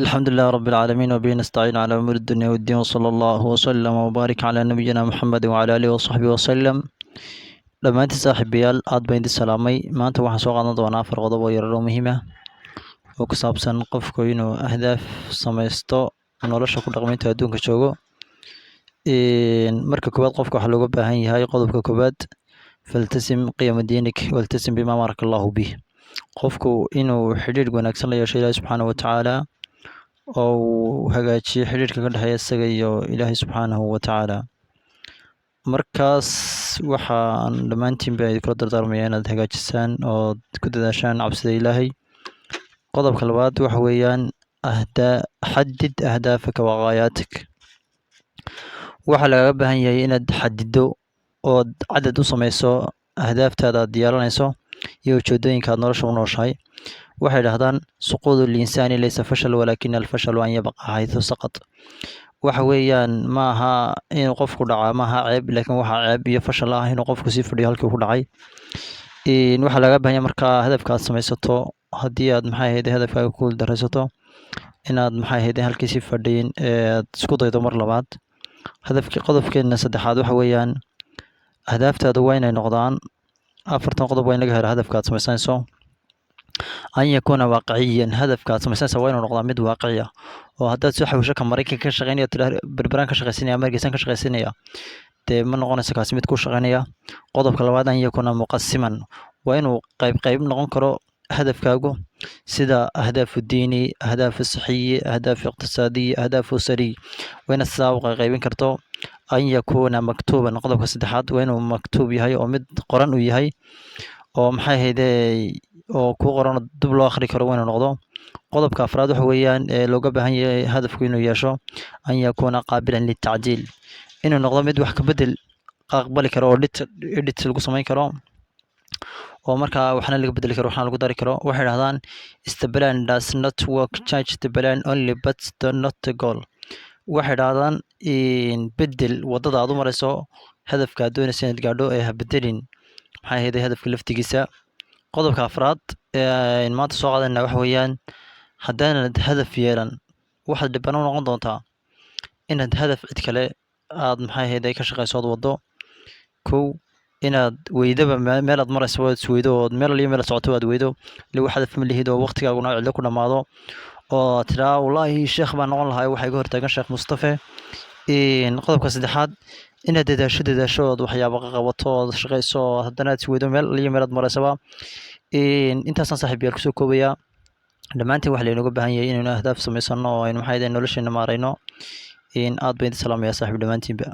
الحمد لله رب العالمين وبه نستعين على أمور الدنيا والدين وصلى الله وسلم وبارك على نبينا محمد وعلى آله وصحبه وسلم dhammaantiin saaxiibayaal aad baan idin salaamay maanta waxaan soo qaadan doonaa afar qodob oo yaryar oo muhiim ah oo ku saabsan qofku inuu ahdaaf samaysto nolosha ku dhaqmaynta adduunka joogo. marka koowaad qofka waxaa looga baahan yahay qodobka koowaad faltasim qiyama diinik waltasim bimaa amaraka allahu bih. qofku inuu xidhiidh wanaagsan la yeesho ilaahi subxaanahu watacaala oo uu hagaajiyo xidhiidhka ka dhexeeya isaga iyo ilaahay subxaanahu watacaala. markaas waxaan dhammaantiinba idinkula dardaarmaya inaad hagaajisaan oo ku dadaashaan cabsida ilaahay. qodobka labaad waxa weeyaan xadid ahdaafaka wa gaayaatik. waxaa lagaga baahan yahay inaad xadido ood cadad u samayso ahdaaftaada aad yeelanayso iyo ujeedooyinka aad nolosha u nooshahay. waxay idhahdaan suquudu linsaani laysa fashal walaakina alfashalu an yabqa xaysu saqad. waxa weeyaan ma aha inuu qofku dhacaa maaha ceeb, laakiin waxaa ceeb iyo fashal ah inuu qofku sii fadhiyo halkii ku dhacay. waxaa laga baahan yahay markaa hadafka aad samaysato haddii aad hadafkaaga ku daraysato inaad halkii sii fadhiyin aad isku daydo mar labaad. qodobkeena saddexaad waxa weeyaan ahdaaftaada waa inay noqdaan afartan qodob waa in laga helo hadafka aad samaysanayso. an yakuuna waaqiciyan, hadafka aad samaysanaysa waa inuu noqdaa mid waaqici ah oo haddaad soo xawisho ka maraykanka ka shaqeynaya berberaan ka shaqaysanaya ama hargeysan ka shaqaysanaya dee ma noqonaysa kaasi mid ku shaqeynaya. qodobka labaad an yakuuna muqasiman, waa inuu qayb noqon karo hadafkaagu sida ahdaafu diini, ahdaafu saxiyi, ahdaafu iqtisaadiyi, ahdaafu usariy, waa inaad sidaa u qaybin karto. an yakuuna maktuuban, qodobka saddexaad waa inuu maktuub yahay oo mid qoran uu yahay oo oo ku qoran dib loo akhri karo waa inuu noqdo. qodobka afraad waxa weeyaan looga baahan yahay hadafku inuu yeesho an yakuuna qaabilan litacdiil, inuu noqdo mid wax ka bedel aqbali karo oo edit lagu samayn karo oo markaa waxna laga bedeli karo waxna lagu dari karo. waxay dhahdaan is the plan does not work, change the plan only but not the goal. waxay dhahdaan bedel wadada aad u marayso hadafka aad doonaysa inaad gaadho ee ha bedelin hadafka laftigiisa. qodobka afraad maanta soo qaadana waxa weeyaan haddaanad hadaf yeelan waxaad dhibana u noqon doontaa inaad hadaf cid kale aad ka shaqayso ood wado. kow inaad weydaba meel aad marayso waad isweydo ood meel iyo meel socoto waad weydo liwa hadaf ma lihid oo waqtigaaguna cidlo ku dhammaado oo tiraa wallaahi sheekh baan noqon lahaa waxaa iga hortaagan sheekh mustafe. qodobka saddexaad inaad dadaasho ood waxyaaba qabato ood shaqayso haddana aad isweydo meel iyo meel aad maraysaba. intaasaan saaxiibayaal kusoo koobayaa. dhammaantiin waxa laynooga baahan yahay inaynu ahdaaf samaysano oo aynu nolosheena maarayno. aad baan idin salaamayaa saaxiib dhammaantiinba.